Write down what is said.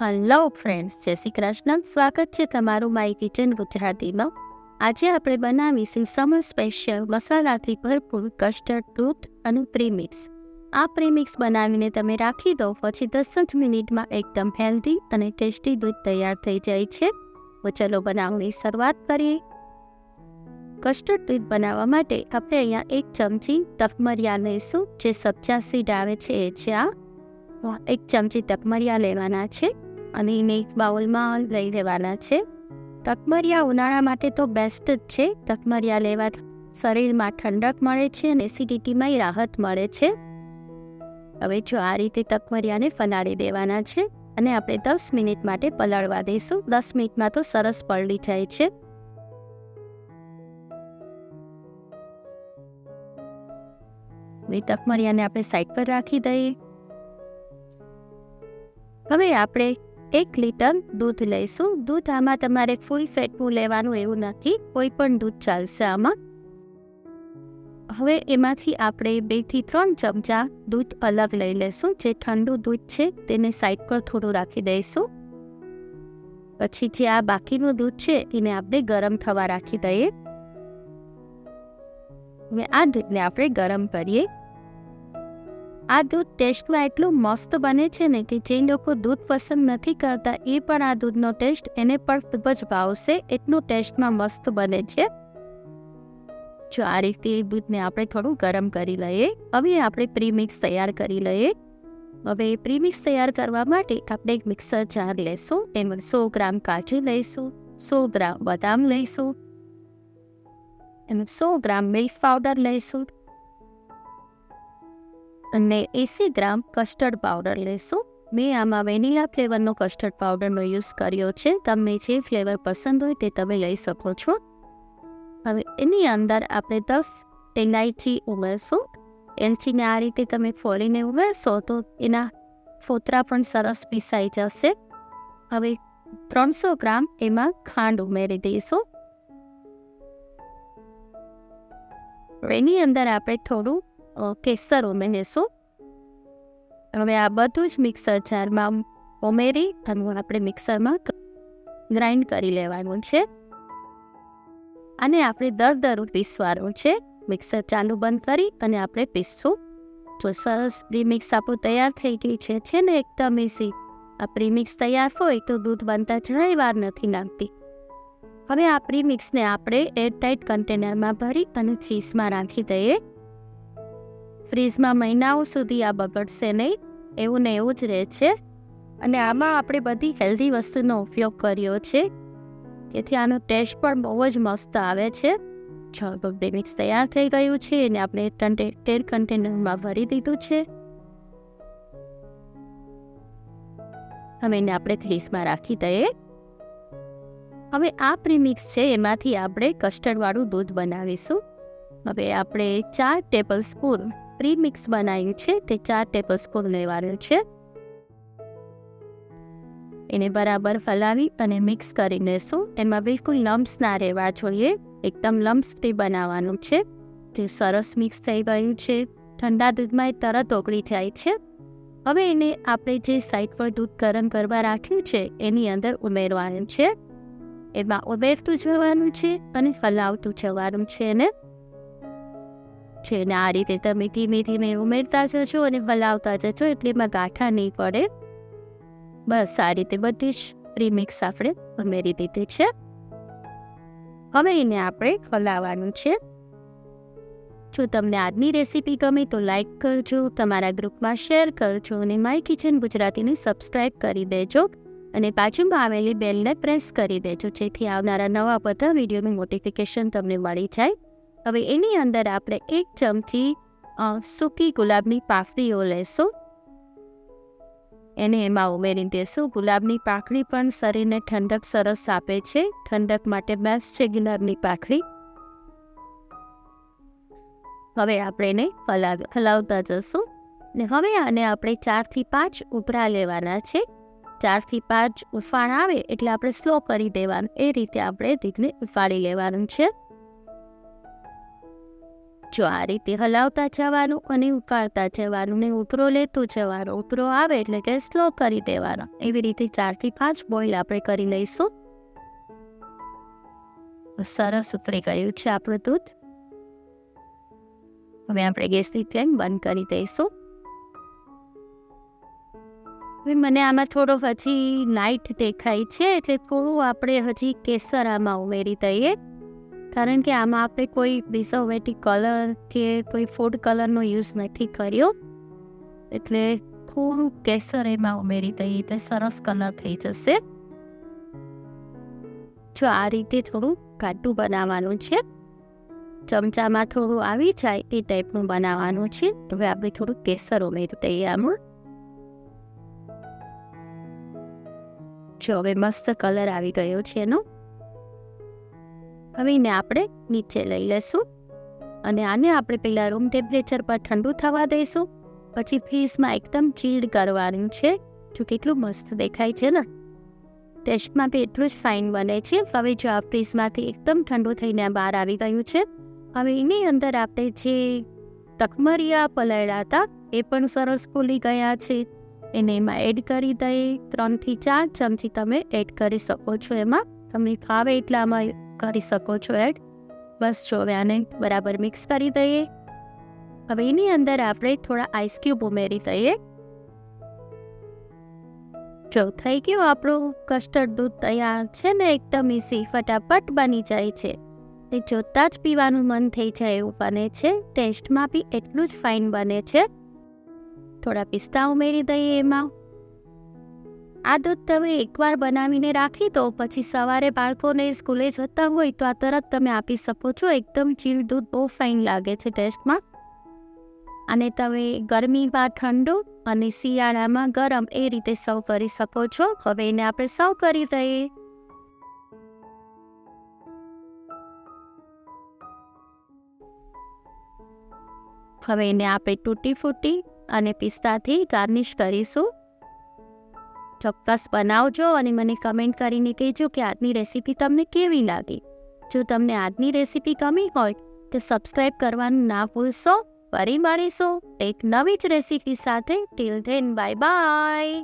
Hello friends, જય શ્રી કૃષ્ણ. સ્વાગત છે તમારું માય કિચન ગુજરાતીમાં. આજે આપણે બનાવીશું સમર સ્પેશિયલ મસાલાથી ભરપૂર કસ્ટર્ડ દૂધ અને પ્રીમિક્સ. આ પ્રીમિક્સ બનાવીને તમે રાખી દો, પછી 10 જ મિનિટમાં એકદમ હેલ્ધી અને ટેસ્ટી દૂધ તૈયાર થઈ જાય છે. તો ચલો બનાવવાની શરૂઆત કરીએ. કસ્ટર્ડ દૂધ બનાવવા માટે આપણે અહીંયા 1 ચમચી તકમરિયા લઈશું. જે સબ્જા સીડ આવે છે એ છે આ. 1 ચમચી તકમરિયા લેવાના છે અને એને એક બાઉલમાં લઈ લેવાના છે. તકમરિયા ઉનાળા માટે તો બેસ્ટ જ છે. તકમરિયા લેવાથી શરીરમાં ઠંડક મળે છે અને એસિડિટીમાં રાહત મળે છે. હવે જો આ રીતે તકમરિયાને ફલાડી દેવાના છે અને આપણે 10 મિનિટ માટે પલાળવા દઈશું. 10 મિનિટમાં તો સરસ પલળી જાય છે. હવે તકમરિયાને આપણે સાઈડ પર રાખી દઈએ. હવે આપણે 1 લીટર દૂધ લઈશું. દૂધ આમાં તમારે ફૂલ ફેટનું લેવાનું એવું નથી, કોઈ પણ દૂધ ચાલશે આમાં. હવે એમાંથી આપણે 2 થી 3 ચમચા દૂધ અલગ લઈ લઈશું. જે ઠંડુ દૂધ છે તેને સાઈડ પર થોડું રાખી દઈશું. પછી જે આ બાકીનું દૂધ છે એને આપણે ગરમ થવા રાખી દઈએ. હવે આ દૂધને આપણે ગરમ કરીએ. આ દૂધ ટેસ્ટમાં એટલું મસ્ત બને છે ને કે જે લોકો દૂધ પસંદ નથી કરતા એ પણ આ દૂધનો ટેસ્ટ એને પણ ખૂબ જ ભાવશે. એટલું ટેસ્ટમાં મસ્ત બને છે. જો આ રીતે દૂધને આપણે થોડું ગરમ કરી લઈએ. હવે આપણે પ્રીમિક્સ તૈયાર કરી લઈએ. હવે પ્રીમિક્સ તૈયાર કરવા માટે આપણે એક મિક્સર જાર લઈશું. એમાં 100 ગ્રામ કાજુ લઈશું, 100 ગ્રામ બદામ લઈશું, એમાં 100 ગ્રામ મિલ્ક પાવડર લઈશું અને 80 ગ્રામ કસ્ટર્ડ પાવડર લઈશું. મેં આમાં વેનીલા ફ્લેવરનો કસ્ટર્ડ પાવડરનો યુઝ કર્યો છે. તમને જે ફ્લેવર પસંદ હોય તે તમે લઈ શકો છો. હવે એની અંદર આપણે 10 ઇલાયચી ઉમેરશું. એલચીને આ રીતે તમે ફોડીને ઉમેરશો તો એના ફોતરા પણ સરસ પીસાઈ જશે. હવે 300 ગ્રામ એમાં ખાંડ ઉમેરી દઈશું. એની અંદર આપણે થોડું કેસર ઉમેરીશું. હવે આ બધું જ મિક્સર જારમાં ઉમેરી અને આપણે મિક્સરમાં ગ્રાઇન્ડ કરી લેવાનું છે. અને આપણે દરદરું પીસવાનું છે. મિક્સર ચાલુ બંધ કરી અને આપણે પીસશું. જો સરસ પ્રીમિક્સ આપણું તૈયાર થઈ ગઈ છે ને એકદમ ઇઝી. આ પ્રીમિક્સ તૈયાર હોય તો દૂધ બનતા જરાય વાર નથી લાગતી. હવે આ પ્રીમિક્સને આપણે એરટાઇટ કન્ટેનરમાં ભરી અને ફ્રીઝમાં રાખી દઈએ. ફ્રીઝમાં મહિનાઓ સુધી આ બગડશે નહીં, એવું ને એવું જ રહે છે. અને આમાં આપણે બધી હેલ્ધી વસ્તુનો ઉપયોગ કર્યો છે, જેથી આનો ટેસ્ટ પણ બહુ જ મસ્ત આવે છે. જો પ્રીમિક્સ તૈયાર થઈ ગયું છે અને આપણે એર કન્ટેનરમાં ભરી દીધું છે. હવે એને આપણે ફ્રીઝમાં રાખી દઈએ. હવે આ પ્રીમિક્સ છે એમાંથી આપણે કસ્ટર્ડવાળું દૂધ બનાવીશું. હવે આપણે 4 ટેબલ સ્પૂન પ્રીમિક્સ બનાવ્યું છે તે 4 ટેબલ સ્પૂન લેવાનું છે. એને બરાબર ફલાવી અને મિક્સ કરી લેશું. એમાં બિલકુલ લમ્સ ના રહેવા જોઈએ. એકદમ લમ્સ ફ્રી બનાવવાનું છે. તે સરસ મિક્સ થઈ ગયું છે. ઠંડા દૂધમાં તરત ઓગળી જાય છે. હવે એને આપણે જે સાઈડ પર દૂધ ગરમ કરવા રાખ્યું છે એની અંદર ઉમેરવાનું છે. એમાં ઉમેરતું જવાનું છે અને ફલાવતું જવાનું છે. એને આ રીતે તમે ધીમે ધીમે ઉમેરતા જજો અને હલાવતા જજો, એટલે એમાં ગાંઠા નહીં પડે. બસ આ રીતે બધી જ પ્રીમિક્સ આપણે ઉમેરી દીધી છે. હવે એને આપણે હલાવવાનું છે. જો તમને આજની રેસીપી ગમે તો લાઈક કરજો, તમારા ગ્રુપમાં શેર કરજો અને માય કિચન ગુજરાતીને સબસ્ક્રાઈબ કરી દેજો અને બાજુમાં આવેલી બેલને પ્રેસ કરી દેજો, જેથી આવનારા નવા બધા વિડીયોનું નોટિફિકેશન તમને મળી જાય. હવે એની અંદર આપણે 1 ચમચી સૂકી ગુલાબની પાંખડીઓ લઈશું. એને એમાં ઉમેરી દઈશું. ગુલાબની પાંખડી પણ શરીરને ઠંડક સરસ આપે છે. ઠંડક માટે બેસ્ટ છે ગુલાબની પાંખડી. હવે આપણે એને હલાવતા જશું. ને હવે આને આપણે 4 થી 5 ઉભરા લેવાના છે. 4 થી 5 ઉફાણ આવે એટલે આપણે સ્લો કરી દેવાનું. એ રીતે આપણે દૂધને ઉફાળી લેવાનું છે. જો આ રીતે હલાવતા જવાનું અને ઉકાળતા જવાનું ને ઉતરો લેતું જવાનું. ઉતરો આવે એટલે કે સ્લો કરી દેવાનો. એવી રીતે 4 થી 5 બોઇલ આપણે કરી લઈશું. સરસ ઉતરી ગયું છે આપણું દૂધ. હવે આપણે ગેસની ફ્લેમ બંધ કરી દઈશું. હવે મને આમાં થોડો હજી લાઇટ દેખાય છે એટલે થોડું આપણે હજી કેસર આમાં ઉમેરી દઈએ, કારણ કે આમાં આપણે કોઈ પ્રિઝર્વેટિવ કલર કે કોઈ ફૂડ કલરનો યુઝ નથી કર્યો. એટલે થોડું કેસર એમાં ઉમેરી દઈએ એટલે સરસ કલર થઈ જશે. જો આ રીતે થોડું ઘાટું બનાવવાનું છે, ચમચામાં થોડું આવી જાય એ ટાઈપનું બનાવવાનું છે. હવે આપણે થોડું કેસર ઉમેરી દઈએ આમાં. જો હવે મસ્ત કલર આવી ગયો છે એનો. હવે એને આપણે નીચે લઈ લઈશું અને આને આપણે પહેલાં રૂમ ટેમ્પરેચર પર ઠંડુ થવા દઈશું. પછી ફ્રીઝમાં એકદમ ચીલ્ડ કરવાનું છે. જો કેટલું મસ્ત દેખાય છે ને, ટેસ્ટમાં બી એટલું જ ફાઇન બને છે. હવે જો આ ફ્રીઝમાંથી એકદમ ઠંડુ થઈને બહાર આવી ગયું છે. હવે એની અંદર આપણે જે તકમરિયા પલાળ્યા હતા એ પણ સરસ ફૂલી ગયા છે. એને એમાં એડ કરી દઈએ. 3 થી 4 ચમચી તમે એડ કરી શકો છો. એમાં તમને ફાવે એટલામાં કરી શકો છો એડ. બસ જો હવે આને બરાબર મિક્સ કરી દઈએ. હવે એની અંદર આપણે થોડા આઈસ ક્યુબ ઉમેરી દઈએ. જો થઈ ગયું આપણું કસ્ટર્ડ દૂધ તૈયાર છે ને, એકદમ ઇઝી, ફટાફટ બની જાય છે. એ જોતાં જ પીવાનું મન થઈ જાય એવું બને છે. ટેસ્ટમાં બી એટલું જ ફાઇન બને છે. થોડા પિસ્તા ઉમેરી દઈએ એમાં. આ દૂધ તમે એકવાર બનાવીને રાખી દો, પછી સવારે બાળકોને સ્કૂલે જતા હોય તો આ તરત તમે આપી શકો છો. એકદમ ચીલ દૂધ, બહુ ફાઇન લાગે છે ટેસ્ટમાં. અને તમે ગરમીમાં ઠંડુ અને શિયાળામાં ગરમ એ રીતે સર્વ કરી શકો છો. હવે એને આપણે સર્વ કરી દઈએ. હવે એને આપણે તૂટી ફૂટી અને પિસ્તાથી ગાર્નિશ કરીશું. ચોક્કસ બનાવજો અને મને કમેન્ટ કરીને કહેજો કે આજની રેસીપી તમને કેવી લાગી. જો તમને આજની રેસીપી ગમી હોય તો સબસ્ક્રાઈબ કરવાનું ના ભૂલશો. ફરી મળીશું એક નવી જ રેસીપી સાથે. Till then bye bye.